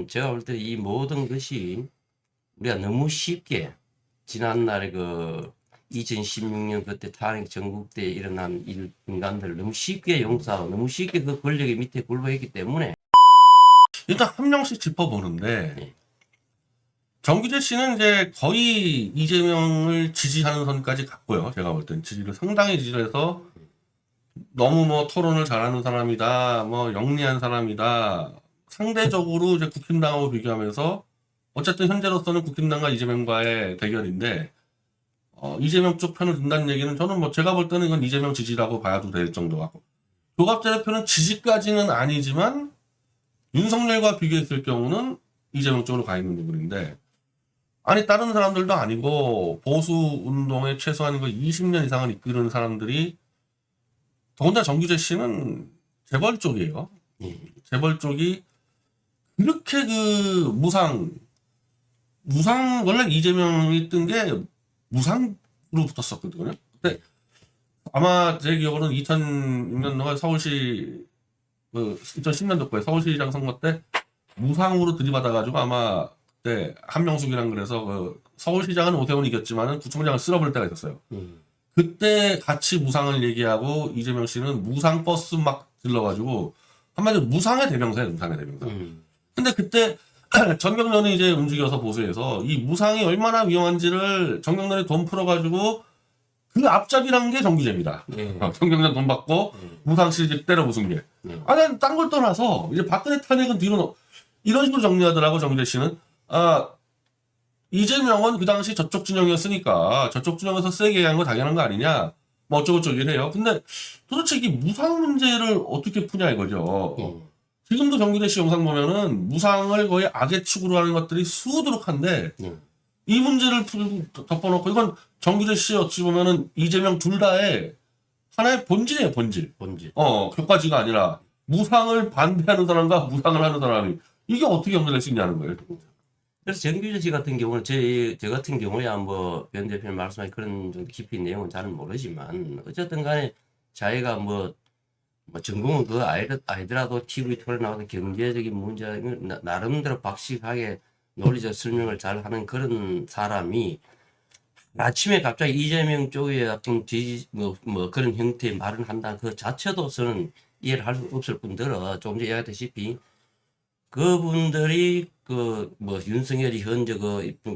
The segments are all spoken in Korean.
제가 볼 때 이 모든 것이 우리가 너무 쉽게 지난날에 2016년 그때 탄핵 전국 때 일어난 인간들을 너무 쉽게 용서하고 너무 쉽게 그 권력의 밑에 굴복했기 때문에 일단 한 명씩 짚어보는데 네. 정규재 씨는 이제 거의 이재명을 지지하는 선까지 갔고요. 제가 볼 땐 지지를 상당히 지지해서 너무 뭐 토론을 잘하는 사람이다, 뭐 영리한 사람이다. 상대적으로 이제 국힘당하고 비교하면서 어쨌든 현재로서는 국힘당과 이재명과의 대결인데 이재명 쪽 편을 든다는 얘기는 저는 뭐 제가 볼 때는 이건 이재명 지지라고 봐도 될 정도 같고 조갑재 대표는 지지까지는 아니지만 윤석열과 비교했을 경우는 이재명 쪽으로 가 있는 부분인데 아니 다른 사람들도 아니고 보수 운동에 최소한 20년 이상을 이끄는 사람들이 더군다나 정규재 씨는 재벌 쪽이에요. 재벌 쪽이 그렇게 무상 원래 이재명이 뜬 게 무상으로 붙었었거든요. 근데 아마 제 기억으로는 2006년도가 서울시 2010년도 서울시장 선거 때 무상으로 들이받아가지고 아마 그때 한명숙이랑 그래서 서울시장은 오세훈이 이겼지만은 구청장을 쓸어버릴 때가 있었어요. 그때 같이 무상을 얘기하고 이재명 씨는 무상 버스 막 들러가지고 한마디로 무상의 대명사예요, 무상의 대명사. 근데 그때 정경련이 이제 움직여서 보수해서 이 무상이 얼마나 위험한지를 정경련이 돈 풀어가지고 그 앞잡이란 게 정규재입니다. 정경련 돈 받고 무상 시집 때려 부순 게. 아니, 딴 걸 떠나서 이제 박근혜 탄핵은 뒤로 이런 식으로 정리하더라고 정규재 씨는. 이재명은 그 당시 저쪽 진영이었으니까 저쪽 진영에서 세게 얘기하는 거 당연한 거 아니냐. 뭐 어쩌고저쩌고 해요. 근데 도대체 이 무상 문제를 어떻게 푸냐 이거죠. 지금도 정규재 씨 영상 보면은 무상을 거의 악의 축으로 하는 것들이 수두룩한데 이 문제를 덮어놓고 이건 정규재 씨 어찌 보면은 이재명 둘 다의 하나의 본질이에요, 본질. 격가지가 아니라 무상을 반대하는 사람과 무상을 하는 사람이 이게 어떻게 연결될 수 있냐는 거예요. 그래서 정규재 씨 같은 경우는 저 같은 경우야 뭐 변 대표님 말씀하신 그런 정도 깊이 내용은 잘 모르지만 어쨌든 간에 자기가 뭐 전공은 그거 아니더라도 TV 토론에 나와서 경제적인 문제 나름대로 박식하게 논리적 설명을 잘 하는 그런 사람이 아침에 갑자기 이재명 쪽에 어떤 그런 형태의 말을 한다는 그 자체도 저는 이해를 할 수 없을 뿐더러 조금 전에 이야기했다시피 그분들이 윤석열이 현재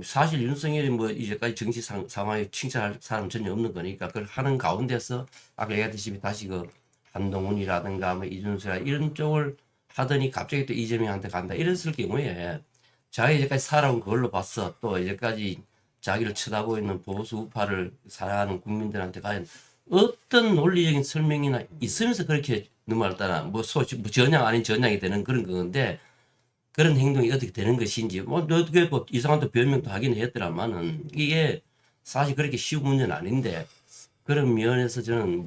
사실 윤석열이 이제까지 정치 상황에 칭찬할 사람 전혀 없는 거니까 그걸 하는 가운데서 아까 얘기했듯이 다시 한동훈이라든가 이준수라 이런 쪽을 하더니 갑자기 또 이재명한테 간다 이랬을 경우에 자기 이제까지 살아온 그걸로 봤어 또 이제까지 자기를 쳐다보고 있는 보수 우파를 살아가는 국민들한테 과연 어떤 논리적인 설명이나 있으면서 그렇게 넘어갔다나 전향 아닌 전향이 되는 그런 건데 그런 행동이 어떻게 되는 것인지 어떻게 이상한 또 변명도 하긴 했더라마는 이게 사실 그렇게 쉬운 문제는 아닌데 그런 면에서 저는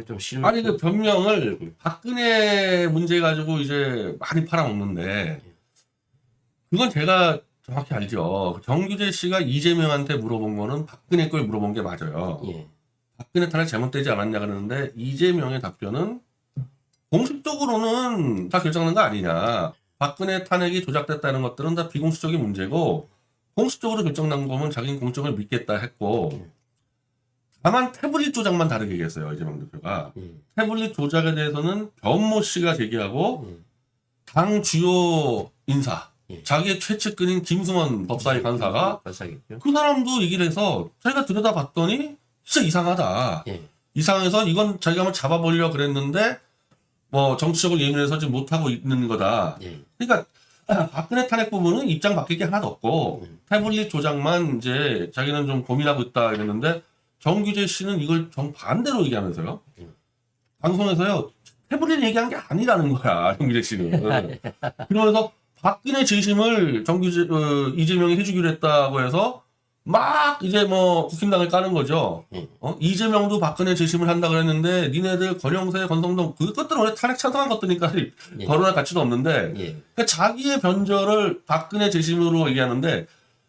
좀 실망. 아니 그 변명을 박근혜 문제 가지고 이제 많이 팔아먹는데 그건 제가 정확히 알죠. 정규재 씨가 이재명한테 물어본 거는 박근혜 걸 물어본 게 맞아요. 박근혜 탄핵 잘못되지 않았냐 그러는데 이재명의 답변은 공식적으로는 다 결정난 거 아니냐. 박근혜 탄핵이 조작됐다는 것들은 다 비공식적인 문제고 공식적으로 결정난 거면 자기는 공적을 믿겠다 했고 다만 태블릿 조작만 다르게 얘기했어요. 이재명 대표가. 태블릿 조작에 대해서는 변모 씨가 제기하고 당 주요 인사 자기의 최측근인 김승원 법사위 간사가 그 사람도 얘기를 해서 자기가 들여다봤더니 진짜 이상하다. 이상해서 이건 자기가 한번 잡아보려고 그랬는데 정치적으로 예민해서 지금 못하고 있는 거다. 그러니까 박근혜 탄핵 부분은 입장 바뀔 게 하나도 없고 태블릿 조작만 이제 자기는 좀 고민하고 있다 이랬는데 정규재 씨는 이걸 정반대로 얘기하면서요. 방송에서요. 태블릿 얘기한 게 아니라는 거야. 정규재 씨는. 그러면서 박근혜 재심을 이재명이 해주기로 했다고 해서 막 이제 국힘당을 까는 거죠. 이재명도 박근혜 재심을 한다 그랬는데 니네들 권영세, 권성동 그것들은 원래 탄핵 찬성한 것들이니까 거론할 가치도 없는데 그러니까 자기의 변절을 박근혜 재심으로 얘기하는데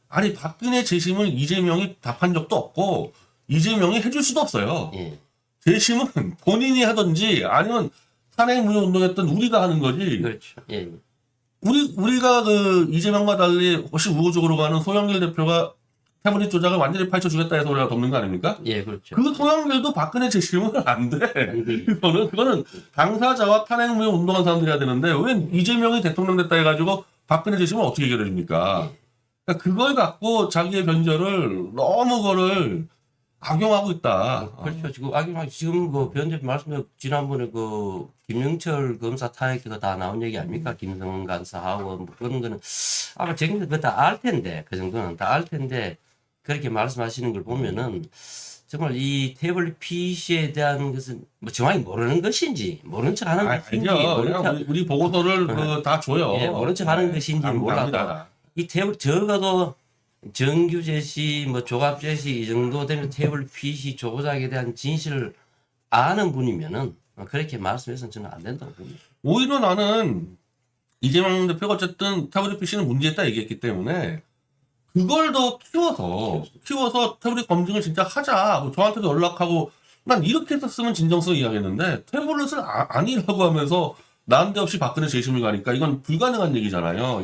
아니 박근혜 재심을 이재명이 답한 적도 없고 이재명이 해줄 수도 없어요. 재심은 본인이 하든지 아니면 탄핵 무효 운동했던 우리가 하는 거지. 그렇죠. 우리가 그 이재명과 달리 훨씬 우호적으로 가는 소영길 대표가 태블릿 조작을 완전히 파헤쳐주겠다 해서 우리가 돕는 거 아닙니까? 예, 그렇죠. 그 소영길도 박근혜 재심은 안 돼. 그거는 당사자와 탄핵무효 운동한 사람들이 해야 되는데 왜 이재명이 대통령 됐다 해가지고 박근혜 재심을 어떻게 해결해 줍니까? 그러니까 그걸 갖고 자기의 변절을 너무 그거를 악용하고 있다. 그렇죠. 지금 악용하기 지금 그 변호사 말씀드린 지난번에 그 김영철 검사 탄핵 그거 다 나온 얘기 아닙니까? 김성원 간사하고 뭐 그런 거는 아마 정말 그거 다 알 텐데 그 정도는 다 알 텐데 그렇게 말씀하시는 걸 보면은 정말 이 태블릿 PC에 대한 것은 뭐 정확히 모르는 것인지 모른 척하는 것인지 아니죠. 모른 척 그냥 우리 보고서를 다 줘요. 예, 모른 척하는 것인지 몰라도 압니다. 이 태블릿 적어도 정규 제시, 뭐 조갑 제시 이 정도 되면 태블릿 PC 조작에 대한 진실을 아는 분이면은 그렇게 말씀해서는 저는 안 된다고 봅니다. 오히려 나는 이재명 대표가 어쨌든 태블릿 PC는 문제있다 얘기했기 때문에 그걸 더 키워서 태블릿 검증을 진짜 하자. 뭐 저한테도 연락하고 난 이렇게 했었으면 진정성 이야기했는데 태블릿을 아니라고 하면서 난데없이 박근혜 재심을 가니까 이건 불가능한 얘기잖아요.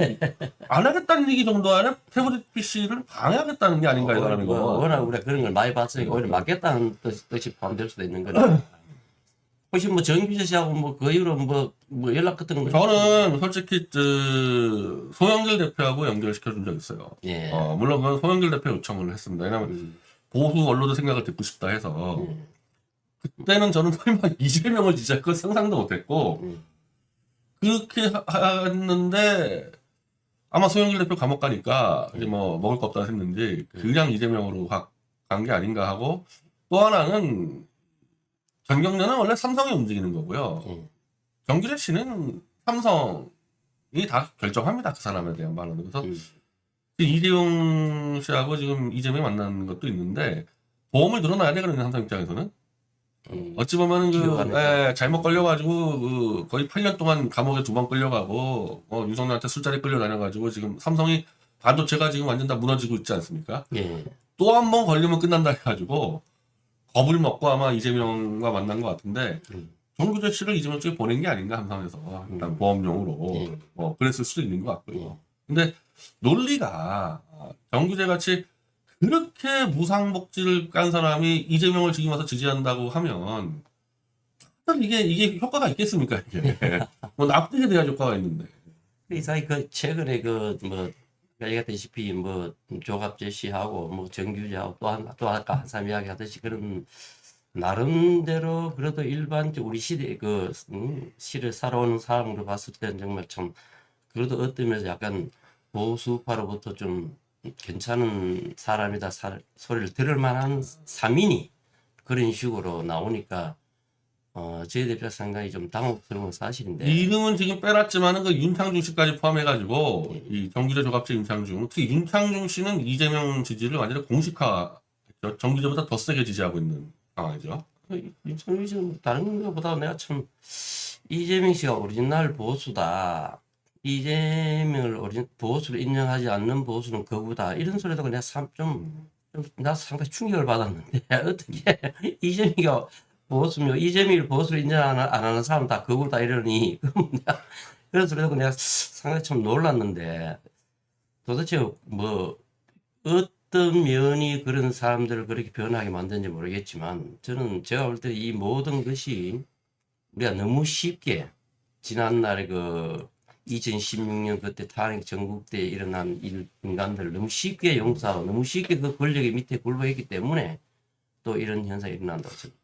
안 하겠다는 얘기 정도 아니라 태블릿 PC를 방해하겠다는 게 아닌가 이 사람이 거. 워낙 우리가 그런 걸 많이 봤으니까 오히려 맞겠다는 뜻이 포함될 수도 있는 거니까. 혹시 뭐 정규 제시하고 뭐 그 이후로 뭐 연락 같은 거 저는 솔직히 소영길 대표하고 연결시켜 준 적 있어요. 예. 물론 그건 소영길 대표 요청을 했습니다. 왜냐하면 보수 언론의 생각을 듣고 싶다 해서 그때는 저는 설마 이재명을 지지할 걸 상상도 못했고 그렇게 했는데 아마 소영길 대표 감옥 가니까 이제 뭐 먹을 거 없다 했는지 그냥 이재명으로 확 간 게 아닌가 하고 또 하나는 전경련은 원래 삼성이 움직이는 거고요. 정규재 씨는 삼성이 다 결정합니다. 그 사람에 대한 말은. 그래서 이재용 씨하고 지금 이재명이 만나는 것도 있는데 보험을 늘어나야 되거든요. 삼성 입장에서는. 어찌 보면은 잘못 걸려가지고 거의 8년 동안 감옥에 2번 끌려가고 윤석열한테 술자리 끌려다녀가지고 지금 삼성이 반도체가 지금 완전 다 무너지고 있지 않습니까? 예. 또 한 번 걸리면 끝난다 해가지고 겁을 먹고 아마 이재명과 만난 것 같은데 정규재 씨를 이재명 쪽에 보낸 게 아닌가 삼성에서 일단 보험용으로 그랬을 수도 있는 것 같고요. 근데 논리가 정규재 같이 그렇게 무상복지를 깐 사람이 이재명을 지금 와서 지지한다고 하면 이게 효과가 있겠습니까? 이게 뭐 납득에 대한 효과가 있는데. 이 사이 그 최근에 얘기했다시피 뭐 조갑 제시하고 뭐 정규제하고 또 아까 한삼 이야기 하듯이 그런 나름대로 그래도 일반적 우리 시대 시를 살아오는 사람으로 봤을 때는 정말 참 그래도 어떤 면에서 약간 보수파로부터 좀 괜찮은 사람이다 소리를 들을 만한 사민이 그런 식으로 나오니까 저희 대표 상당히 좀 당혹스러운 건 사실인데 이름은 지금 빼놨지만은 그 윤창중 씨까지 포함해가지고 이 정규재 조갑제 윤창중 특히 윤창중 씨는 이재명 지지를 완전히 공식화했죠. 정규재보다 더 세게 지지하고 있는 상황이죠. 윤석열 씨는 다른 것보다 내가 참 이재명 씨가 오리지널 보수다. 이재명을 보수로 인정하지 않는 보수는 거부다. 이런 소리 듣고 내가 나 상당히 충격을 받았는데 어떻게 이재명이가 보수며 이재명을 보수로 인정 안 하는 사람 다 거부다 이러니 그런 소리 듣고 내가 상당히 참 놀랐는데 도대체 뭐 어떤 면이 그런 사람들을 그렇게 변하게 만드는지 모르겠지만 제가 볼 때 이 모든 것이 우리가 너무 쉽게 지난날에 2016년 그때 탄핵 전국 때 일어난 인간들을 너무 쉽게 용서하고 너무 쉽게 그 권력의 밑에 굴복했기 때문에 또 이런 현상이 일어난다고 생각합니다.